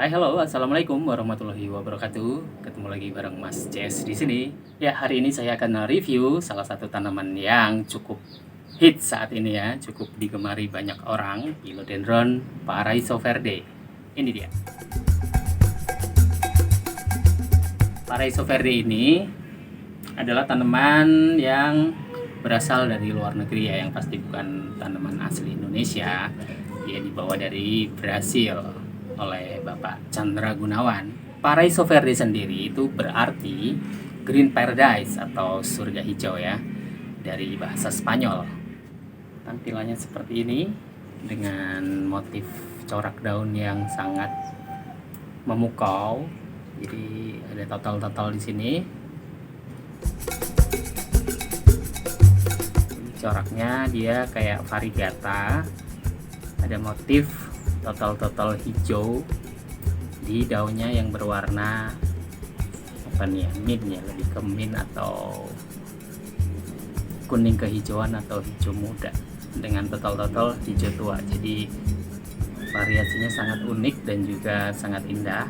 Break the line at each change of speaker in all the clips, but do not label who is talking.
Hai, halo, assalamualaikum warahmatullahi wabarakatuh. Ketemu lagi bareng Mas Jess di sini. Ya, hari ini saya akan review salah satu tanaman yang cukup hits saat ini ya, cukup digemari banyak orang, Philodendron Paraisoverde. Ini dia. Paraisoverde ini adalah tanaman yang berasal dari luar negeri ya, yang pasti bukan tanaman asli Indonesia. Dia dibawa dari Brasil oleh Bapak Chandra Gunawan. Paraisoverde sendiri itu berarti Green Paradise atau surga hijau ya, dari bahasa Spanyol. Tampilannya seperti ini dengan motif corak daun yang sangat memukau. Jadi ada total-total di sini. Coraknya dia kayak variegata, ada motif total hijau di daunnya yang berwarna apa nih ya, mint ya, lebih ke mint atau kuning kehijauan atau hijau muda dengan total hijau tua. Jadi variasinya sangat unik dan juga sangat indah.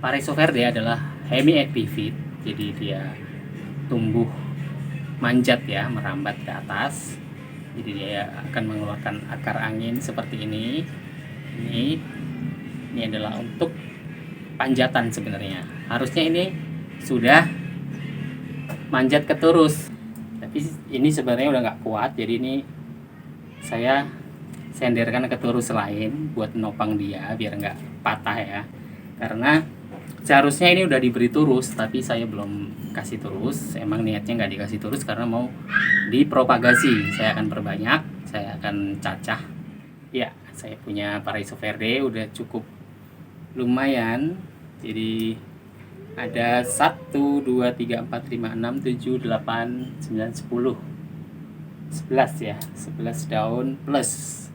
Paraisoverde adalah hemi-epiphyt, jadi dia tumbuh manjat ya, merambat ke atas. Jadi dia akan mengeluarkan akar angin seperti ini. Ini adalah untuk panjatan sebenarnya. Harusnya ini sudah manjat ke turus, tapi ini sebenarnya udah nggak kuat. Jadi ini saya senderkan ke turus lain buat nopang dia biar nggak patah ya. Karena seharusnya ini udah diberi turus, tapi saya belum kasih turus. Emang niatnya nggak dikasih turus karena mau dipropagasi. Saya akan perbanyak, saya akan cacah. Ya, saya punya Paraisoverde udah cukup lumayan. Jadi ada 1, 2, 3, 4, 5, 6, 7, 8, 9, 10 11 ya, 11 daun plus.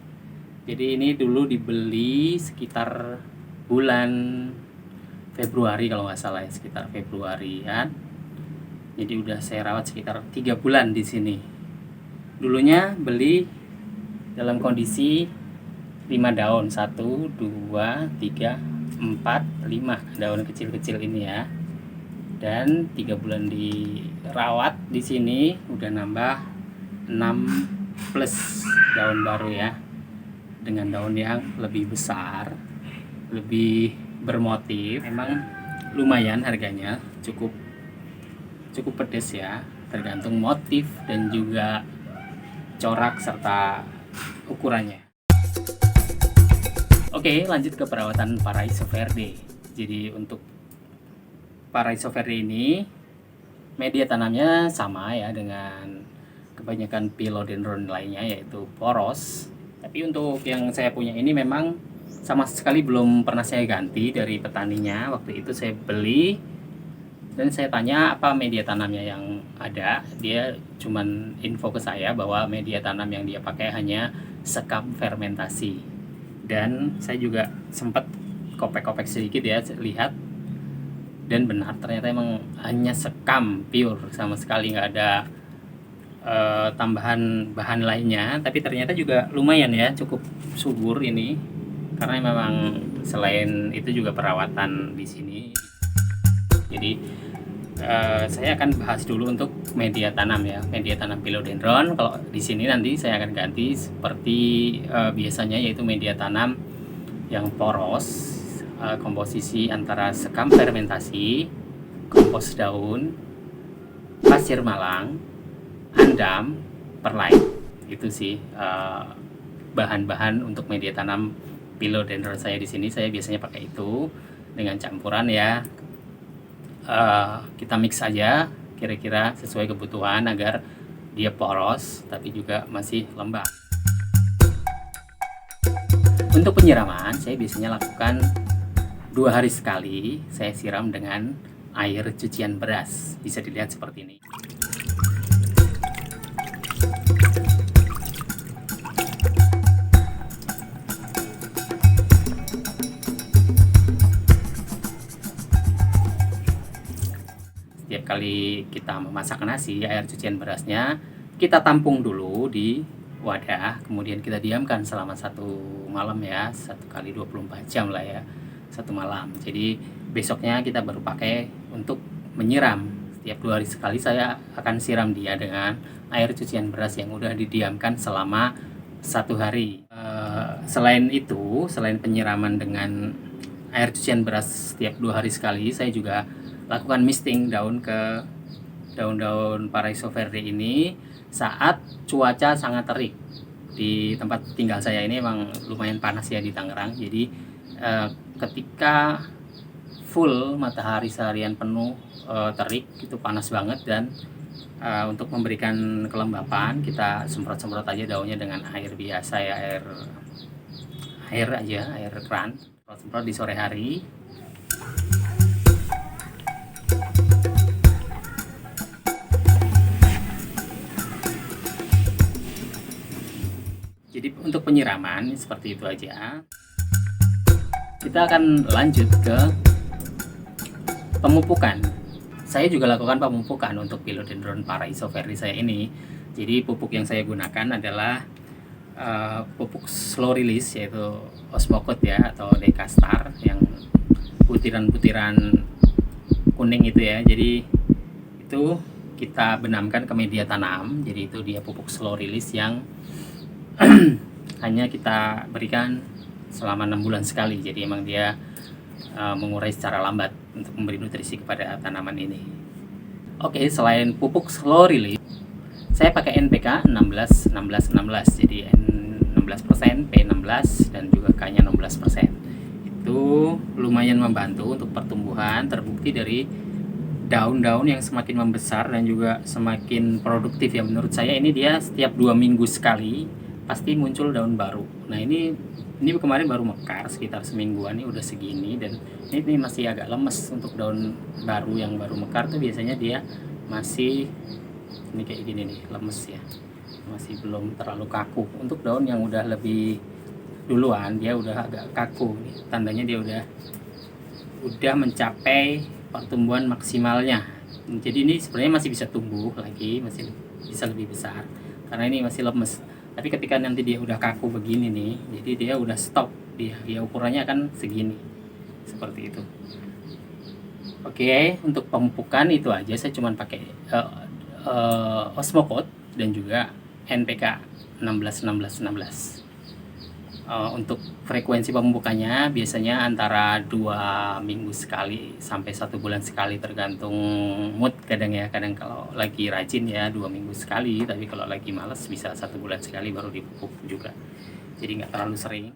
Jadi ini dulu dibeli sekitar bulan Februari kalau nggak salah ya, sekitar Februarian. Jadi udah saya rawat sekitar 3 bulan di sini. Dulunya beli dalam kondisi 5 daun, 1, 2, 3, 4, 5 daun kecil-kecil ini ya. Dan 3 bulan dirawat di sini udah nambah 6 plus daun baru ya. Dengan daun yang lebih besar, lebih bermotif. Memang lumayan harganya, cukup pedes ya, tergantung motif dan juga corak serta ukurannya. Oke, lanjut ke perawatan Paraisoverde. Jadi untuk Paraisoverde ini media tanamnya sama ya dengan kebanyakan Philodendron lainnya, yaitu poros. Tapi untuk yang saya punya ini memang sama sekali belum pernah saya ganti dari petaninya. Waktu itu saya beli dan saya tanya apa media tanamnya yang ada. Dia cuman info ke saya bahwa media tanam yang dia pakai hanya sekam fermentasi. Dan saya juga sempat kopek-kopek sedikit ya, lihat, dan benar ternyata emang hanya sekam pure, sama sekali nggak ada tambahan bahan lainnya. Tapi ternyata juga lumayan ya, cukup subur ini. Karena memang selain itu juga perawatan di sini. Jadi saya akan bahas dulu untuk media tanam ya, media tanam Philodendron. Kalau di sini nanti saya akan ganti seperti biasanya, yaitu media tanam yang poros, komposisi antara sekam fermentasi, kompos daun, pasir malang, andam, perlite. Itu sih bahan-bahan untuk media tanam Philodendron saya di sini. Saya biasanya pakai itu dengan campuran ya. Kita mix aja kira-kira sesuai kebutuhan agar dia poros tapi juga masih lembab. Untuk penyiraman saya biasanya lakukan 2 hari sekali. Saya siram dengan air cucian beras, bisa dilihat seperti ini. Setiap kali kita memasak nasi, air cucian berasnya kita tampung dulu di wadah, kemudian kita diamkan selama 1 malam ya, 1 kali 24 jam lah ya. 1 malam. Jadi besoknya kita baru pakai untuk menyiram. Setiap 2 hari sekali saya akan siram dia dengan air cucian beras yang udah didiamkan selama 1 hari. Selain itu, selain penyiraman dengan air cucian beras setiap 2 hari sekali, saya juga lakukan misting daun-daun Paraiso Verde ini saat cuaca sangat terik. Di tempat tinggal saya ini emang lumayan panas ya di Tangerang, jadi ketika full matahari seharian penuh terik itu panas banget, dan untuk memberikan kelembapan kita semprot-semprot aja daunnya dengan air biasa ya, air keran, semprot di sore hari. Jadi untuk penyiraman seperti itu aja. Kita akan lanjut ke pemupukan. Saya juga lakukan pemupukan untuk Philodendron Paraiso Verde saya ini. Jadi pupuk yang saya gunakan adalah pupuk slow release, yaitu Osmocote ya, atau Dekastar yang butiran-butiran kuning itu ya. Jadi itu kita benamkan ke media tanam. Jadi itu dia pupuk slow release yang hanya kita berikan selama 6 bulan sekali. Jadi emang dia mengurai secara lambat untuk memberi nutrisi kepada tanaman ini. Oke, selain pupuk slow release, saya pakai NPK 16 16 16. Jadi N 16%, P 16, dan juga K-nya 16%. Itu lumayan membantu untuk pertumbuhan. Terbukti dari daun-daun yang semakin membesar dan juga semakin produktif ya. Menurut saya ini dia setiap 2 minggu sekali pasti muncul daun baru. Nah ini kemarin baru mekar sekitar semingguan, ini udah segini, dan ini masih agak lemes. Untuk daun baru yang baru mekar tuh biasanya dia masih ini kayak gini nih, lemes ya, masih belum terlalu kaku. Untuk daun yang udah lebih duluan dia udah agak kaku nih, tandanya dia udah mencapai pertumbuhan maksimalnya. Jadi ini sebenarnya masih bisa tumbuh lagi, masih bisa lebih besar karena ini masih lemes. Tapi ketika nanti dia udah kaku begini nih, jadi dia udah stop, dia ukurannya akan segini, seperti itu. Oke, untuk pemupukan itu aja. Saya cuma pakai Osmocote dan juga NPK 16 16 16. Untuk frekuensi pemupukannya biasanya antara 2 minggu sekali sampai 1 bulan sekali, tergantung mood kadang ya. Kadang kalau lagi rajin ya 2 minggu sekali, tapi kalau lagi males bisa 1 bulan sekali baru dipupuk juga. Jadi nggak terlalu sering.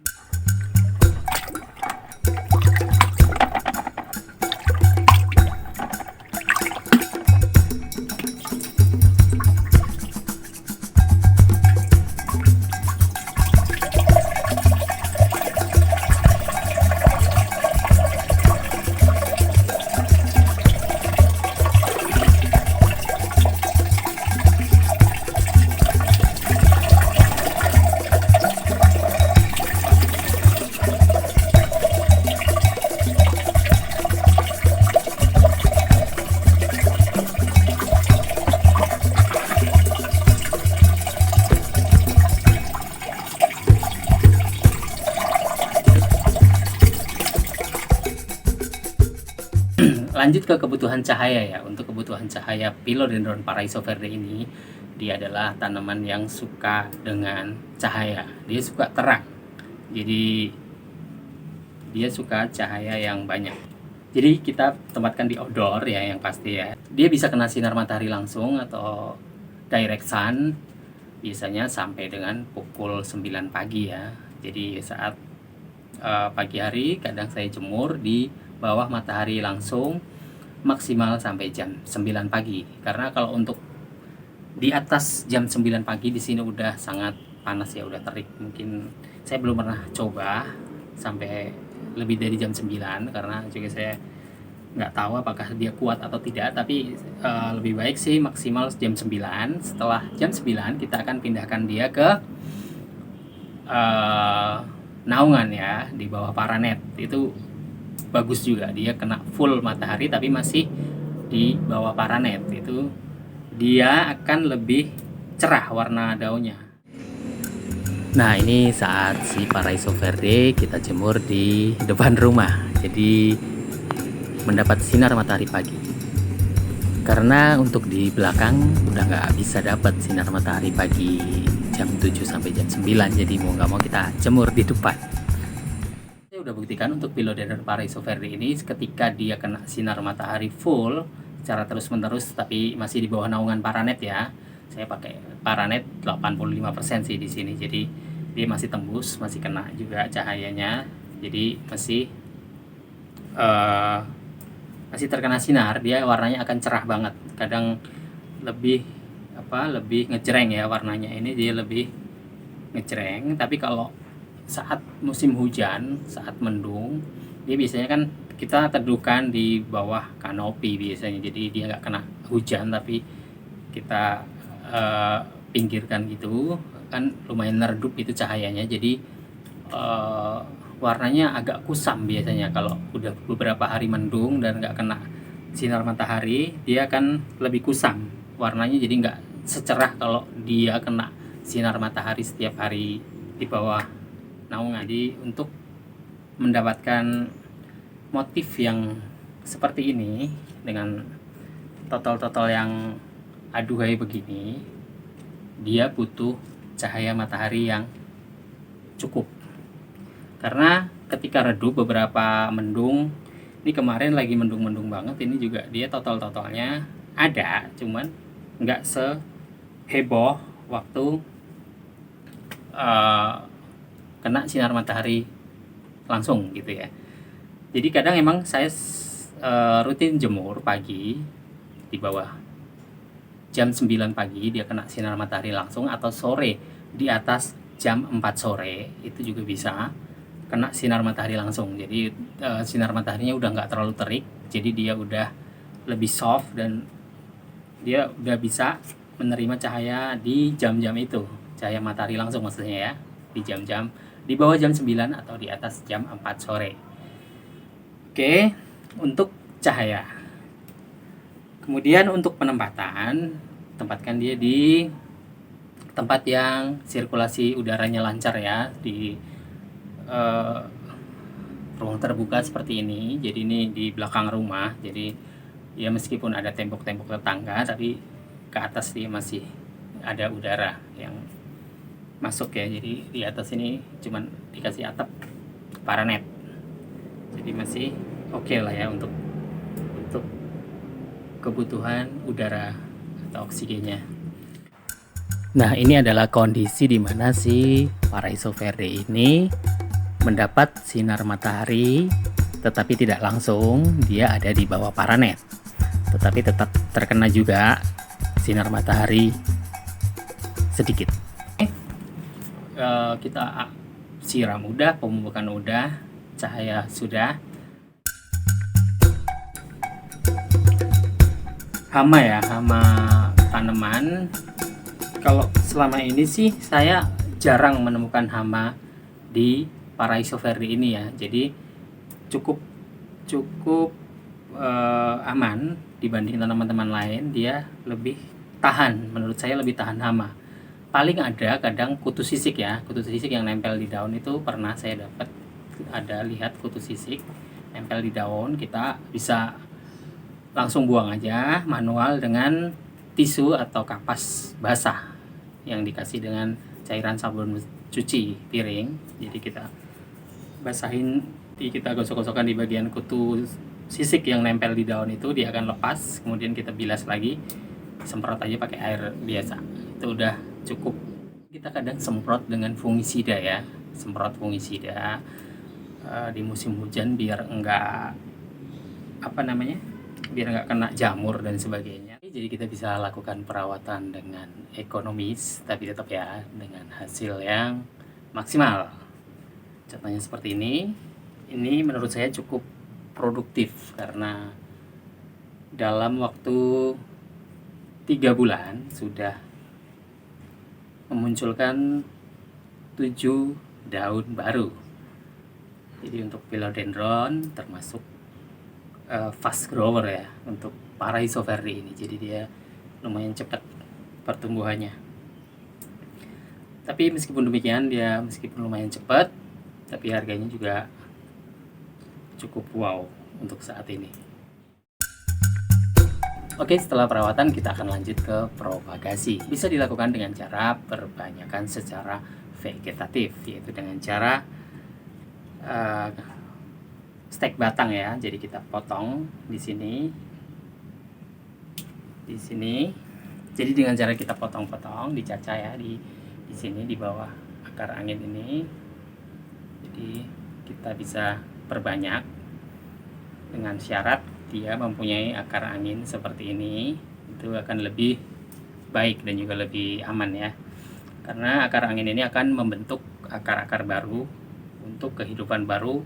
Lanjut ke kebutuhan cahaya ya. Untuk kebutuhan cahaya Philodendron Paraiso Verde ini, dia adalah tanaman yang suka dengan cahaya. Dia suka terang. Jadi dia suka cahaya yang banyak. Jadi kita tempatkan di outdoor ya, yang pasti ya. Dia bisa kena sinar matahari langsung atau direct sun, biasanya sampai dengan pukul 9 pagi ya. Jadi saat pagi hari kadang saya jemur di bawah matahari langsung maksimal sampai jam 9 pagi. Karena kalau untuk di atas jam 9 pagi di sini udah sangat panas ya, udah terik. Mungkin saya belum pernah coba sampai lebih dari jam 9 karena juga saya nggak tahu apakah dia kuat atau tidak, tapi lebih baik sih maksimal jam 9. Setelah jam 9 kita akan pindahkan dia ke naungan ya, di bawah paranet. Itu bagus juga, dia kena full matahari tapi masih di bawah paranet. Itu dia akan lebih cerah warna daunnya. Nah, ini saat si Paraiso Verde kita jemur di depan rumah. Jadi mendapat sinar matahari pagi. Karena untuk di belakang udah nggak bisa dapat sinar matahari pagi jam 7 sampai jam 9. Jadi mau nggak mau kita jemur di depan. Saya udah buktikan untuk Philodendron Paraiso Verde ini ketika dia kena sinar matahari full secara terus-menerus tapi masih di bawah naungan paranet ya. Saya pakai paranet 85% sih di sini. Jadi dia masih tembus, masih kena juga cahayanya. Jadi masih terkena sinar, dia warnanya akan cerah banget. Kadang lebih lebih ngejreng ya warnanya. Ini dia lebih ngejreng, tapi kalau saat musim hujan, saat mendung, dia biasanya kan kita teduhkan di bawah kanopi biasanya, jadi dia nggak kena hujan tapi kita pinggirkan gitu kan, lumayan redup itu cahayanya, jadi warnanya agak kusam biasanya. Kalau udah beberapa hari mendung dan nggak kena sinar matahari, dia akan lebih kusam warnanya, jadi nggak secerah kalau dia kena sinar matahari setiap hari di bawah naungan. Jadi untuk mendapatkan motif yang seperti ini dengan total yang aduhai begini, dia butuh cahaya matahari yang cukup. Karena ketika redup beberapa mendung, ini kemarin lagi mendung-mendung banget, ini juga dia totalnya ada, cuman nggak seheboh waktu kena sinar matahari langsung gitu ya. Jadi kadang emang saya rutin jemur pagi di bawah jam 9 pagi dia kena sinar matahari langsung, atau sore di atas jam 4 sore itu juga bisa kena sinar matahari langsung. Jadi sinar mataharinya udah nggak terlalu terik, jadi dia udah lebih soft dan dia udah bisa menerima cahaya di jam-jam itu, cahaya matahari langsung maksudnya ya, di jam-jam di bawah jam 9 atau di atas jam 4 sore. Oke, untuk cahaya. Kemudian untuk penempatan, tempatkan dia di tempat yang sirkulasi udaranya lancar ya, di ruang terbuka seperti ini. Jadi ini di belakang rumah, jadi ya meskipun ada tembok-tembok tetangga, tapi ke atas dia masih ada udara yang masuk ya. Jadi di atas ini cuman dikasih atap paranet, jadi masih oke lah ya untuk kebutuhan udara atau oksigennya. Nah, ini adalah kondisi di mana si Paraiso Verde ini mendapat sinar matahari tetapi tidak langsung, dia ada di bawah paranet, tetapi tetap terkena juga sinar matahari sedikit. Kita siram udah, pemupukan udah, cahaya sudah. Hama ya, hama tanaman. Kalau selama ini sih saya jarang menemukan hama di Paraiso Verde ini ya. Jadi cukup aman dibanding tanaman-tanaman lain. Dia lebih tahan, menurut saya lebih tahan hama. Paling ada kadang kutu sisik ya, kutu sisik yang nempel di daun itu pernah saya dapat, ada lihat kutu sisik nempel di daun, kita bisa langsung buang aja manual dengan tisu atau kapas basah yang dikasih dengan cairan sabun cuci piring. Jadi kita basahin, kita gosok-gosokkan di bagian kutu sisik yang nempel di daun itu, dia akan lepas, kemudian kita bilas lagi, semprot aja pakai air biasa, itu udah cukup. Kita kadang semprot dengan fungisida ya, semprot fungisida di musim hujan biar enggak biar nggak kena jamur dan sebagainya. Jadi kita bisa lakukan perawatan dengan ekonomis, tapi tetap ya dengan hasil yang maksimal. Contohnya seperti ini menurut saya cukup produktif karena dalam waktu 3 bulan sudah memunculkan 7 daun baru. Jadi untuk philodendron termasuk fast grower ya untuk Paraiso Verde ini, jadi dia lumayan cepat pertumbuhannya. Tapi meskipun demikian, dia meskipun lumayan cepat, tapi harganya juga cukup wow untuk saat ini. Oke, setelah perawatan kita akan lanjut ke propagasi. Bisa dilakukan dengan cara perbanyakan secara vegetatif, yaitu dengan cara stek batang ya. Jadi kita potong di sini, di sini. Jadi dengan cara kita potong-potong, dicacah ya di sini di bawah akar angin ini. Jadi kita bisa perbanyak dengan syarat dia mempunyai akar angin seperti ini, itu akan lebih baik dan juga lebih aman ya, karena akar angin ini akan membentuk akar-akar baru untuk kehidupan baru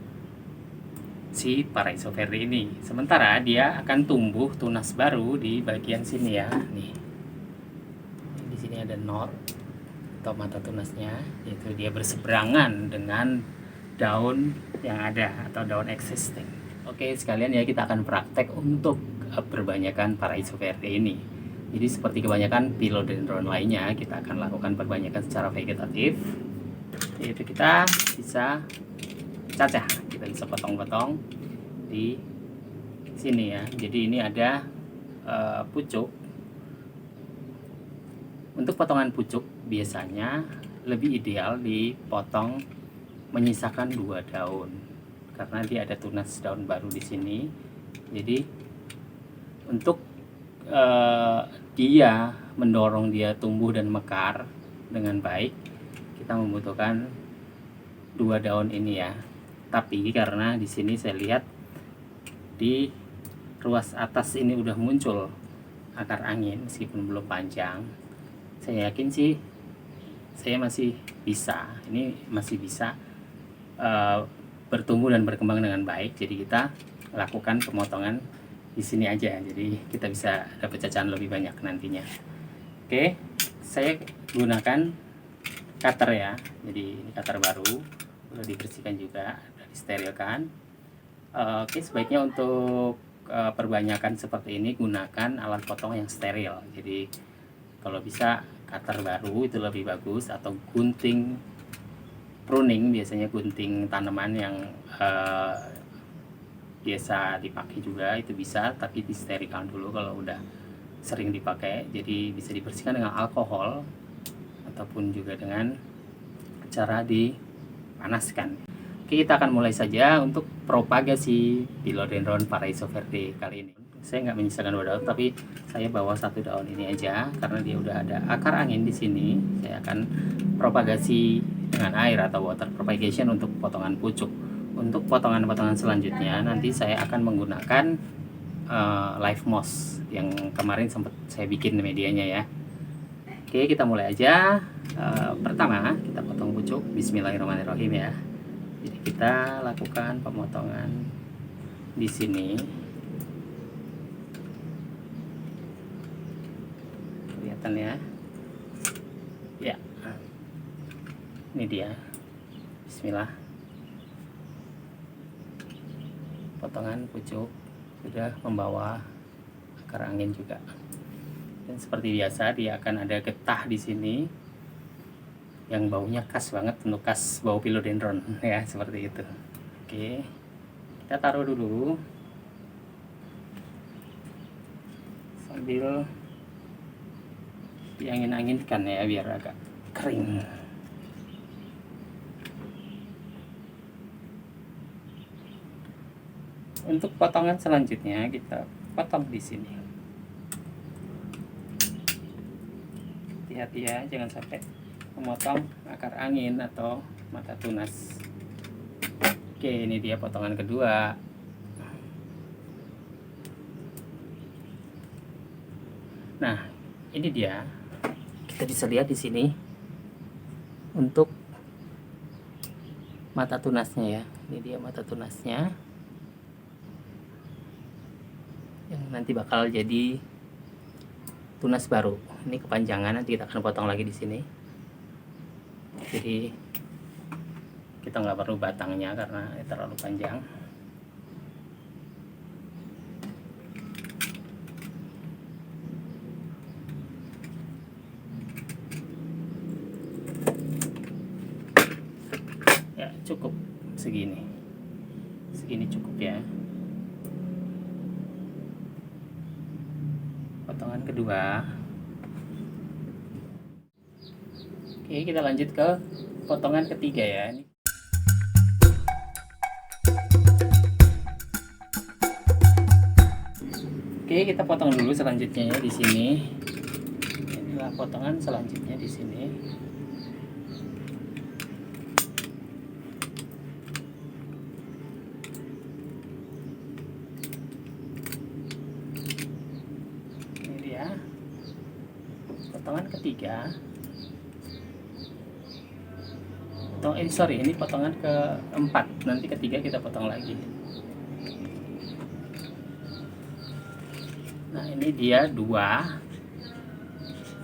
si Paraisoveria ini. Sementara dia akan tumbuh tunas baru di bagian sini ya, nih di sini ada knot atau mata tunasnya, yaitu dia berseberangan dengan daun yang ada atau daun existing. Oke, sekalian ya kita akan praktek untuk perbanyakan Paraisoveria ini. Jadi seperti kebanyakan philodendron lainnya, kita akan lakukan perbanyakan secara vegetatif. Yaitu kita bisa cacah, kita bisa potong-potong di sini ya. Jadi ini ada pucuk. Untuk potongan pucuk biasanya lebih ideal dipotong menyisakan 2 daun. Karena dia ada tunas daun baru di sini, jadi untuk dia mendorong dia tumbuh dan mekar dengan baik, kita membutuhkan 2 daun ini ya. Tapi karena di sini saya lihat di ruas atas ini udah muncul akar angin meskipun belum panjang, saya yakin sih saya masih bisa, ini masih bisa bertumbuh dan berkembang dengan baik. Jadi kita lakukan pemotongan di sini aja, jadi kita bisa dapat cacahan lebih banyak nantinya. Oke, saya gunakan cutter ya, jadi ini cutter baru, udah dibersihkan juga, udah disterilkan. Oke, sebaiknya untuk perbanyakan seperti ini gunakan alat potong yang steril. Jadi kalau bisa cutter baru itu lebih bagus, atau gunting pruning, biasanya gunting tanaman yang biasa dipakai juga itu bisa, tapi disterilkan dulu kalau udah sering dipakai. Jadi bisa dibersihkan dengan alkohol ataupun juga dengan cara dipanaskan. Oke, kita akan mulai saja untuk propagasi Philodendron Paraisoveria kali ini. Saya nggak menyisakan 2 daun, tapi saya bawa 1 daun ini aja karena dia udah ada akar angin di sini. Saya akan propagasi dengan air atau water propagation untuk potongan pucuk. Untuk potongan-potongan selanjutnya nanti saya akan menggunakan live moss yang kemarin sempat saya bikin medianya ya. Oke, kita mulai aja. Pertama kita potong pucuk, bismillahirrahmanirrahim ya. Jadi kita lakukan pemotongan di sini. Kelihatan ya. Ya. Ini dia. Bismillah. Potongan pucuk sudah membawa akar angin juga. Dan seperti biasa dia akan ada getah di sini yang baunya khas banget, untuk khas bau philodendron ya, seperti itu. Oke. Kita taruh dulu sambil diangin-anginkan ya biar agak kering. Untuk potongan selanjutnya kita potong di sini. Hati-hati ya, jangan sampai memotong akar angin atau mata tunas. Oke, ini dia potongan kedua. Nah, ini dia. Kita bisa lihat di sini untuk mata tunasnya ya. Ini dia mata tunasnya yang nanti bakal jadi tunas baru. Ini kepanjangan, nanti kita akan potong lagi di sini. Jadi kita nggak perlu batangnya karena terlalu panjang. cukup segini cukup ya. Potongan kedua. Oke, kita lanjut ke potongan ketiga ya. Oke, kita potong dulu selanjutnya ya di sini. Inilah potongan selanjutnya di sini. Ini dia potongan ketiga. Ini potongan keempat. Nanti ketiga kita potong lagi. Nah, ini dia 2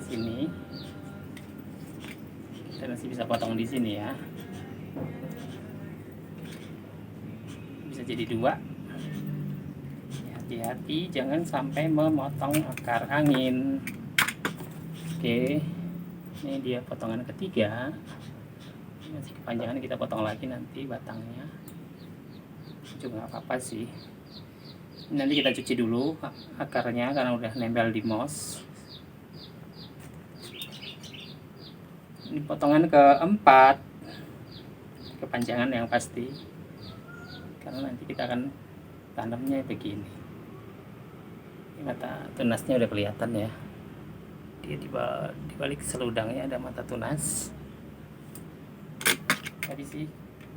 sini. Kita masih bisa potong di sini ya. Bisa jadi 2. Hati-hati jangan sampai memotong akar angin. Oke, ini dia potongan ketiga. Masih kepanjangan, kita potong lagi nanti batangnya. Juga nggak apa-apa sih. Nanti kita cuci dulu akarnya karena udah nempel di moss. Ini potongan keempat, kepanjangan yang pasti, karena nanti kita akan tanamnya begini. Ini mata tunasnya udah kelihatan ya. Dia di balik seludangnya ada mata tunas. Tadi sih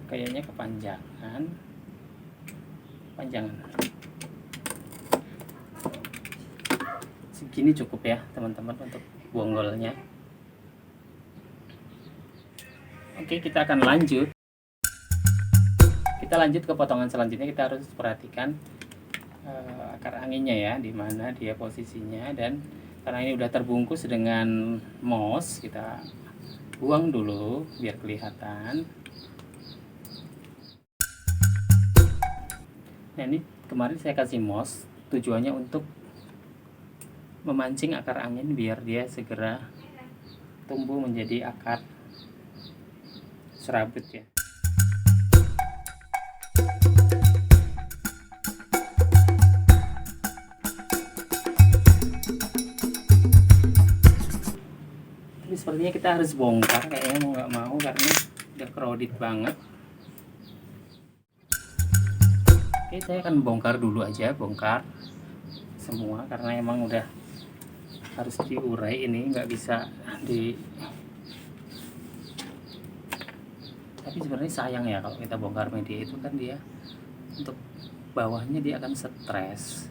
kayaknya kepanjangan. Segini cukup ya teman-teman untuk bonggolnya. Oke, kita akan lanjut. Kita lanjut ke potongan selanjutnya. Kita harus perhatikan akar anginnya ya, di mana dia posisinya, dan karena ini udah terbungkus dengan moss, kita buang dulu biar kelihatan. Nah, ini kemarin saya kasih moss tujuannya untuk memancing akar angin biar dia segera tumbuh menjadi akar serabut ya. Tapi sepertinya kita harus bongkar kayaknya, mau nggak mau, karena udah crowded banget. Oke, saya akan bongkar dulu aja, bongkar semua karena emang udah harus diurai, ini nggak bisa tapi sebenarnya sayang ya kalau kita bongkar media itu, kan dia untuk bawahnya dia akan stres.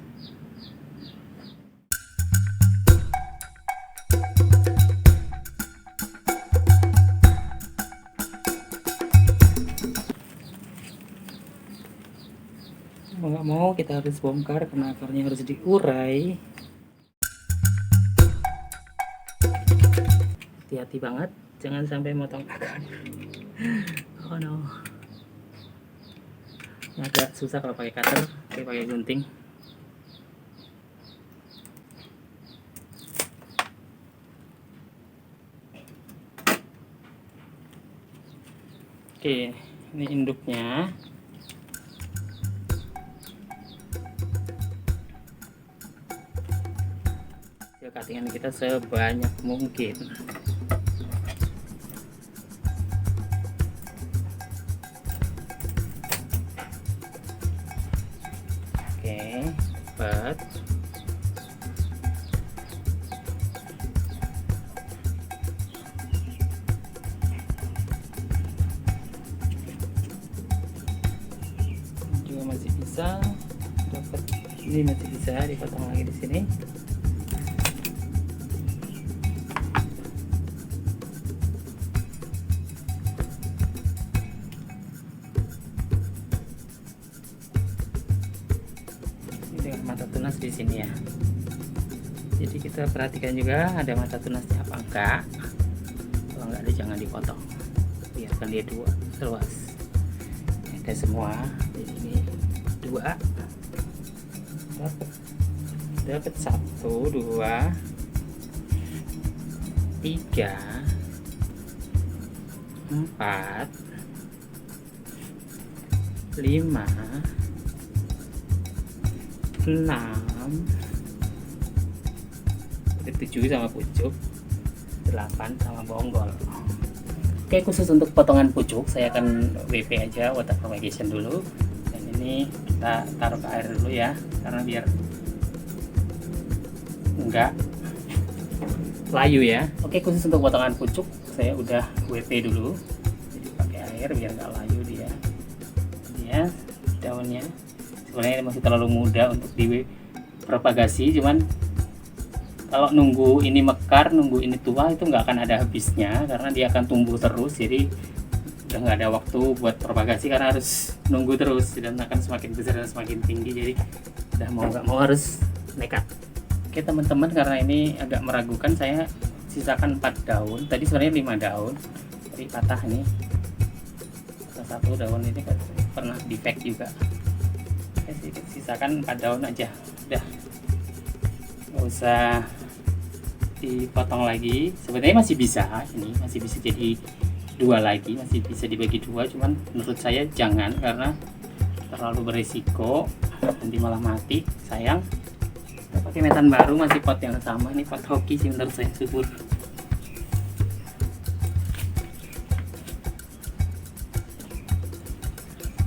Mau nggak mau kita harus bongkar karena akarnya harus diurai. Hati-hati banget, jangan sampai motong akar. Oh no, ini agak susah kalau pakai cutter, pakai gunting. Oke, ini induknya. Cuttingan kita sebanyak mungkin. Oke, cepat. Juga masih bisa dapat, ini masih bisa dipotong lagi di sini. Mata tunas di sini ya, jadi kita perhatikan juga ada mata tunasnya apa enggak. Kalau enggak ada jangan dipotong, biarkan dia luas. Ada semua, jadi ini 2 dapat 1, 2, 3, 4, 5, 6, 7 sama pucuk, 8 sama bonggol. Oke, khusus untuk potongan pucuk saya akan WP aja, water propagation dulu. Dan ini kita taruh ke air dulu ya, karena biar enggak layu ya. Oke, khusus untuk potongan pucuk saya udah WP dulu. Jadi pakai air biar enggak layu dia. Daunnya sebenarnya masih terlalu muda untuk dipropagasi, cuman kalau nunggu ini mekar, nunggu ini tua itu nggak akan ada habisnya karena dia akan tumbuh terus. Jadi udah nggak ada waktu buat propagasi karena harus nunggu terus dan akan semakin besar dan semakin tinggi. Jadi udah mau nggak mau harus nekat. Oke teman-teman, karena ini agak meragukan, saya sisakan 4 daun. Tadi sebenarnya 5 daun, tapi patah nih. Satu daun ini kan pernah defect juga. Oke, sisakan 4 daun aja. Udah, nggak usah dipotong lagi. Sebenarnya masih bisa, ini masih bisa jadi 2 lagi, masih bisa dibagi 2, cuman menurut saya jangan karena terlalu beresiko, nanti malah mati, sayang. Kita pakai metan baru, masih pot yang sama. Ini pot hoki sih menurut saya, subur.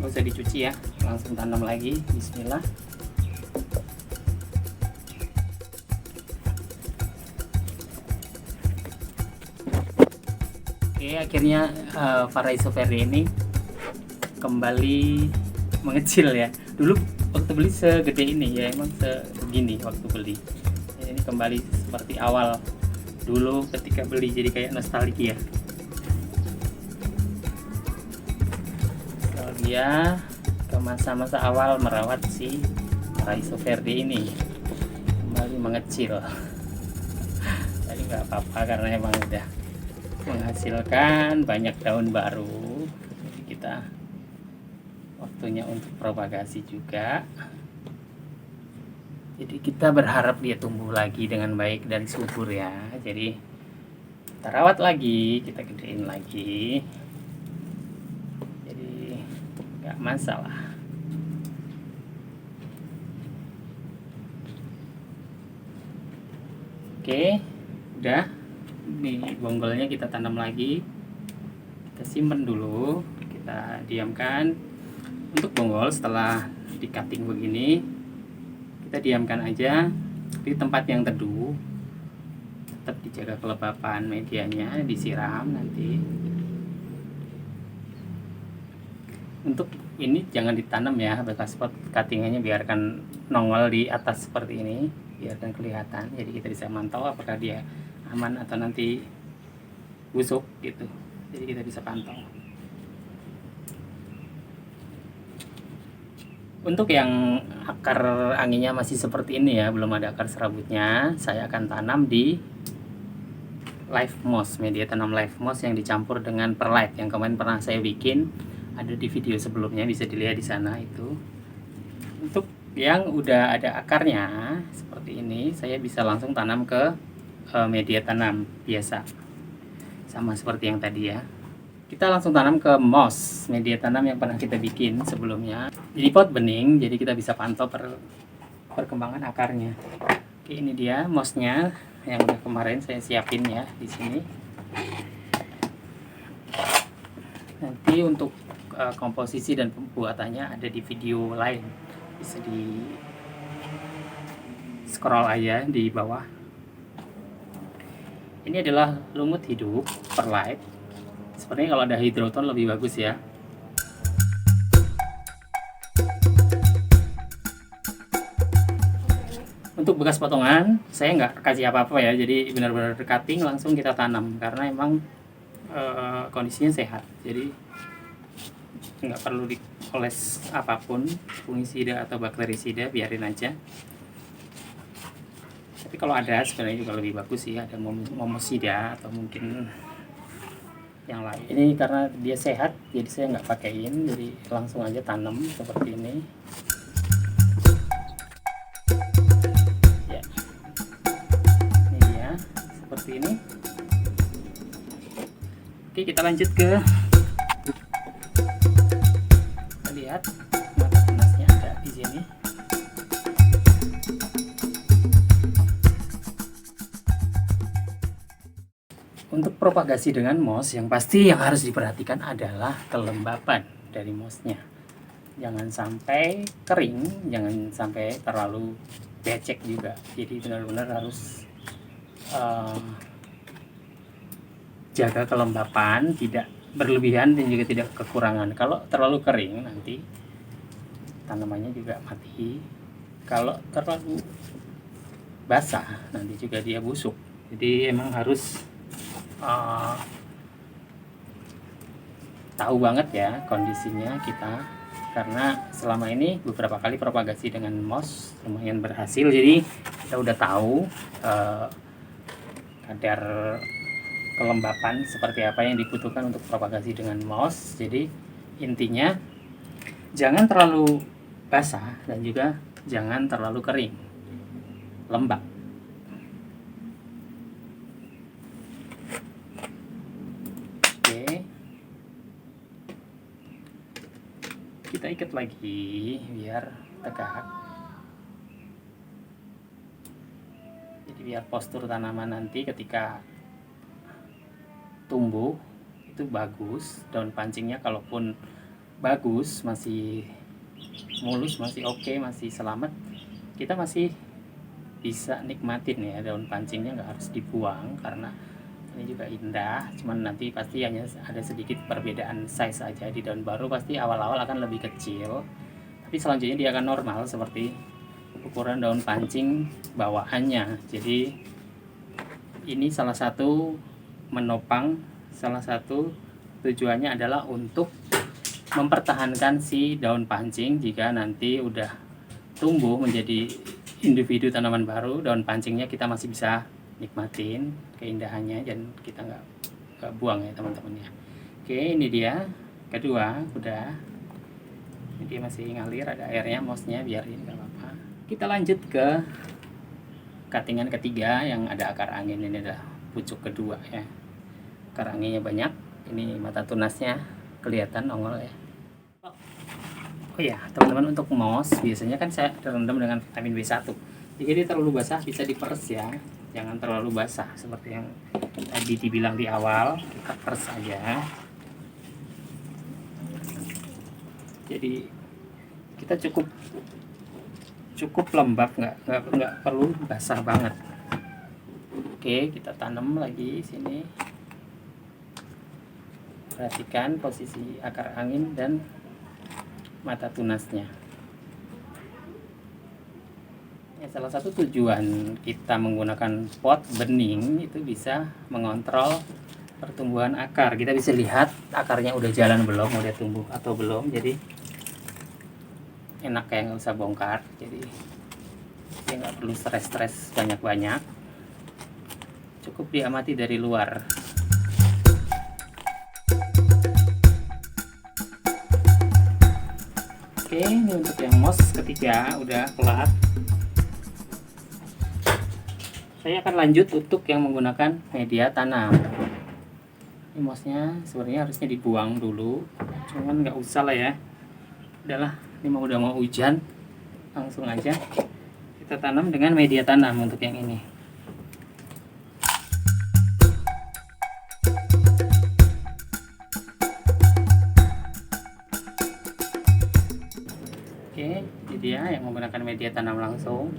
Nggak usah dicuci ya, langsung tanam lagi. Bismillah. Oke, akhirnya Paraisoveria ini kembali mengecil ya. Dulu waktu beli segede ini ya, emang segini waktu beli. Ini kembali seperti awal dulu ketika beli, jadi kayak nostalgia. Nostalgia ke masa-masa awal merawat si Paraisoveria ini, kembali mengecil. Jadi nggak apa-apa karena emang udah menghasilkan banyak daun baru. Jadi kita waktunya untuk propagasi juga. Jadi kita berharap dia tumbuh lagi dengan baik dan subur ya. Jadi kita rawat lagi, kita gedein lagi. Jadi nggak masalah. Oke, udah. Ini bonggolnya kita tanam lagi, kita simpen dulu, kita diamkan. Untuk bonggol setelah di cutting begini kita diamkan aja di tempat yang teduh, tetap dijaga kelembapan medianya, disiram nanti. Untuk ini jangan ditanam ya, bekas pot cuttingannya biarkan nongol di atas seperti ini, biarkan kelihatan, jadi kita bisa mantau apakah dia aman atau nanti busuk gitu. Jadi kita bisa pantau. Untuk yang akar anginnya masih seperti ini ya, belum ada akar serabutnya, saya akan tanam di live moss, media tanam live moss yang dicampur dengan perlite yang kemarin pernah saya bikin, ada di video sebelumnya, bisa dilihat di sana itu. Untuk yang udah ada akarnya seperti ini, saya bisa langsung tanam ke media tanam biasa, sama seperti yang tadi ya. Kita langsung tanam ke moss, media tanam yang pernah kita bikin sebelumnya. Jadi pot bening, jadi kita bisa pantau perkembangan akarnya. Oke, ini dia mossnya yang udah kemarin saya siapin ya di sini. Nanti untuk komposisi dan pembuatannya ada di video lain, bisa di scroll aja di bawah. Ini adalah lumut hidup perlite. Sepertinya kalau ada hidroton lebih bagus ya. Untuk bekas potongan saya nggak kasih apa-apa ya, jadi benar-benar cutting langsung kita tanam karena emang kondisinya sehat. Jadi nggak perlu dioles apapun, fungisida atau bakterisida, biarin aja. Tapi kalau ada sebenarnya juga lebih bagus sih, ada momosida atau mungkin yang lain. Ini karena dia sehat, jadi saya nggak pakein, jadi langsung aja tanam seperti ini. Ya, ini dia seperti ini. Oke, kita lanjut ke tadi ya. lihat mata tunasnya ada di sini. Untuk propagasi dengan moss, yang pasti yang harus diperhatikan adalah kelembapan dari mossnya. Jangan sampai kering, jangan sampai terlalu becek juga. Jadi benar-benar harus jaga kelembapan, tidak berlebihan dan juga tidak kekurangan. Kalau terlalu kering nanti tanamannya juga mati. Kalau terlalu basah nanti juga dia busuk. Jadi emang harus tahu banget ya kondisinya kita, karena selama ini beberapa kali propagasi dengan moss lumayan berhasil, jadi kita udah tahu kadar kelembapan seperti apa yang dibutuhkan untuk propagasi dengan moss. Jadi intinya jangan terlalu basah dan juga jangan terlalu kering, lembab. Kita ikat lagi biar tegak, jadi biar postur tanaman nanti ketika tumbuh itu bagus. Daun pancingnya kalaupun bagus, masih mulus, masih oke, masih selamat, kita masih bisa nikmatin ya. Daun pancingnya nggak harus dibuang karena ini juga indah, cuman nanti pasti hanya ada sedikit perbedaan size aja. Di daun baru pasti awal-awal akan lebih kecil, tapi selanjutnya dia akan normal seperti ukuran daun pancing bawaannya. Jadi ini salah satu menopang, salah satu tujuannya adalah untuk mempertahankan si daun pancing. Jika nanti udah tumbuh menjadi individu tanaman baru, daun pancingnya kita masih bisa nikmatin keindahannya dan kita nggak buang ya teman-teman ya. Oke, ini dia kedua, udah. Ini dia masih ngalir, ada airnya mossnya, biarin nggak apa-apa. Kita lanjut ke cuttingan ketiga yang ada akar angin. Ini adalah pucuk kedua ya, akar anginnya banyak. Ini mata tunasnya kelihatan nongol ya. Oh ya teman-teman, untuk moss biasanya kan saya rendam dengan vitamin B1. Jika dia terlalu basah bisa diperes ya, jangan terlalu basah seperti yang tadi dibilang di awal, kita peres aja. Jadi kita cukup lembab, nggak perlu basah banget. Oke, kita tanam lagi sini. Perhatikan posisi akar angin dan mata tunasnya. Ya, salah satu tujuan kita menggunakan pot bening itu bisa mengontrol pertumbuhan akar. Kita bisa lihat akarnya udah jalan belum, udah tumbuh atau belum. Jadi enak kayak nggak usah bongkar. Jadi dia nggak perlu stres banyak-banyak. Cukup diamati dari luar. Oke, ini untuk yang moss ketiga udah kelar. Saya akan lanjut untuk yang menggunakan media tanam. Ini mossnya sebenarnya harusnya dibuang dulu, cuman nggak usah lah ya. Udahlah, ini udah mau hujan, langsung aja kita tanam dengan media tanam untuk yang ini. Oke, ini dia yang menggunakan media tanam langsung.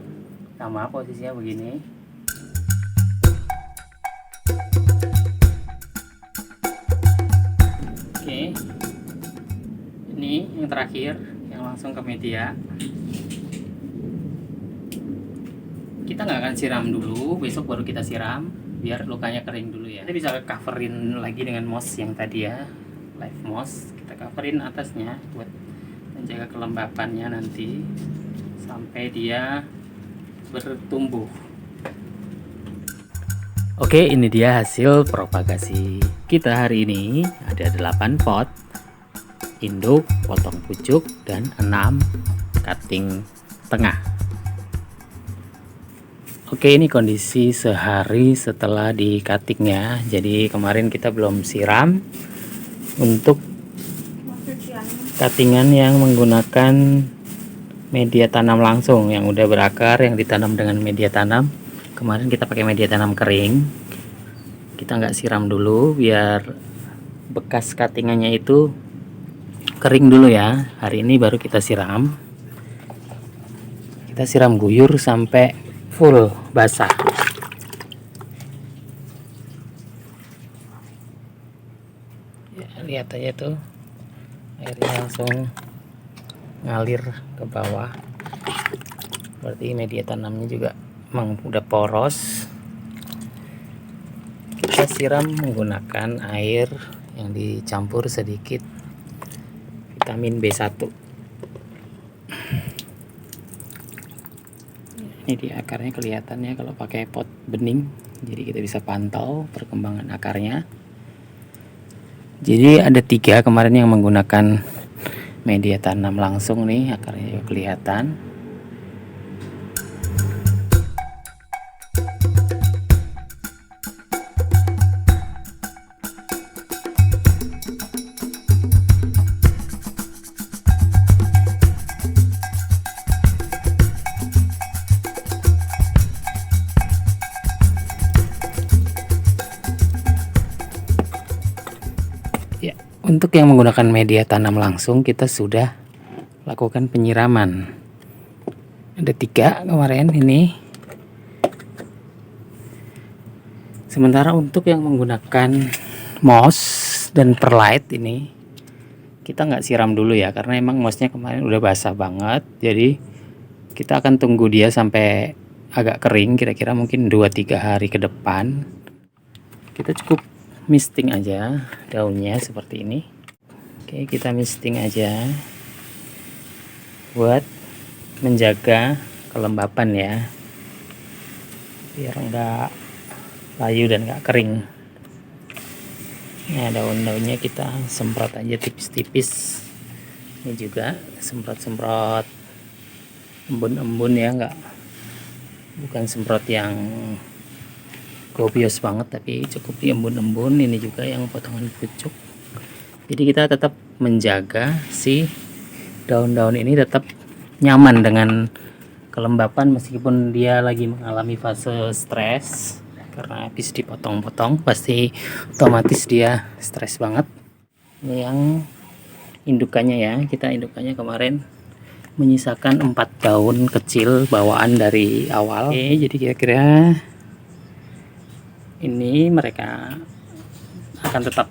Sama posisinya begini. Oke, ini yang terakhir, yang langsung ke media. Kita nggak akan siram dulu, besok baru kita siram biar lukanya kering dulu ya. Kita bisa coverin lagi dengan moss yang tadi ya, live moss. Kita coverin atasnya buat menjaga kelembapannya nanti sampai dia bertumbuh. Oke, ini dia hasil propagasi kita hari ini. Ada 8 pot induk, potong pucuk, dan 6 cutting tengah. Oke, ini kondisi sehari setelah di cuttingnya. Jadi kemarin kita belum siram untuk cuttingan yang menggunakan media tanam langsung yang udah berakar, yang ditanam dengan media tanam. Kemarin kita pakai media tanam kering, kita nggak siram dulu biar bekas cuttingannya itu kering dulu ya. Hari ini baru kita siram. Kita siram guyur sampai full basah. Ya, lihat aja tuh, airnya langsung ngalir ke bawah. Berarti media tanamnya juga emang udah poros. Kita siram menggunakan air yang dicampur sedikit vitamin B1. Ini di akarnya kelihatan ya kalau pakai pot bening, jadi kita bisa pantau perkembangan akarnya. Jadi ada 3 kemarin yang menggunakan media tanam langsung nih, akarnya juga kelihatan. Ya, untuk yang menggunakan media tanam langsung kita sudah lakukan penyiraman. Ada 3 kemarin ini. Sementara untuk yang menggunakan moss dan perlite ini kita nggak siram dulu ya, karena emang mossnya kemarin udah basah banget. Jadi kita akan tunggu dia sampai agak kering, kira-kira mungkin 2-3 hari ke depan. Kita cukup misting aja daunnya seperti ini. Oke, kita misting aja buat menjaga kelembapan ya, biar enggak layu dan enggak kering. Nah, daun-daunnya kita semprot aja tipis-tipis. Ini juga semprot-semprot embun-embun ya, bukan semprot yang gobios banget, tapi cukup di embun-embun. Ini juga yang potongan pucuk. Jadi kita tetap menjaga si daun-daun ini tetap nyaman dengan kelembapan, meskipun dia lagi mengalami fase stres karena habis dipotong-potong, pasti otomatis dia stres banget. Ini yang indukannya ya, kita indukannya kemarin menyisakan 4 daun kecil bawaan dari awal. Oke, jadi kira-kira ini mereka akan tetap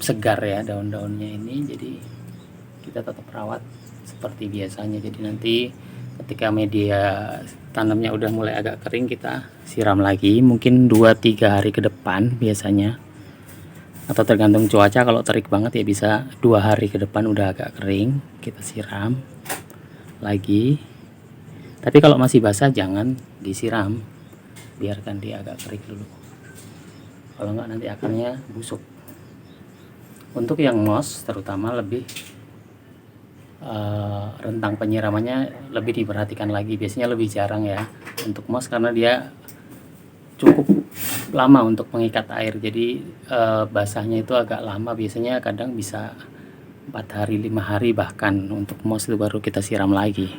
segar ya daun-daunnya ini, jadi kita tetap rawat seperti biasanya. Jadi nanti ketika media tanamnya udah mulai agak kering, kita siram lagi mungkin 2-3 hari ke depan biasanya, atau tergantung cuaca. Kalau terik banget ya bisa 2 hari ke depan udah agak kering, kita siram lagi. Tapi kalau masih basah jangan disiram, biarkan dia agak kering dulu, kalau enggak nanti akarnya busuk. Untuk yang moss terutama lebih rentang penyiramannya lebih diperhatikan lagi, biasanya lebih jarang ya untuk moss karena dia cukup lama untuk mengikat air. Jadi basahnya itu agak lama, biasanya kadang bisa 4 hari 5 hari bahkan untuk moss itu baru kita siram lagi.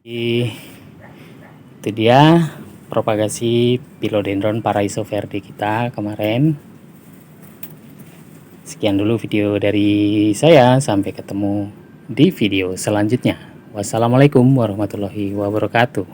Itu dia propagasi Philodendron Paraisoverdi kita kemarin. Sekian dulu video dari saya, sampai ketemu di video selanjutnya. Wassalamualaikum warahmatullahi wabarakatuh.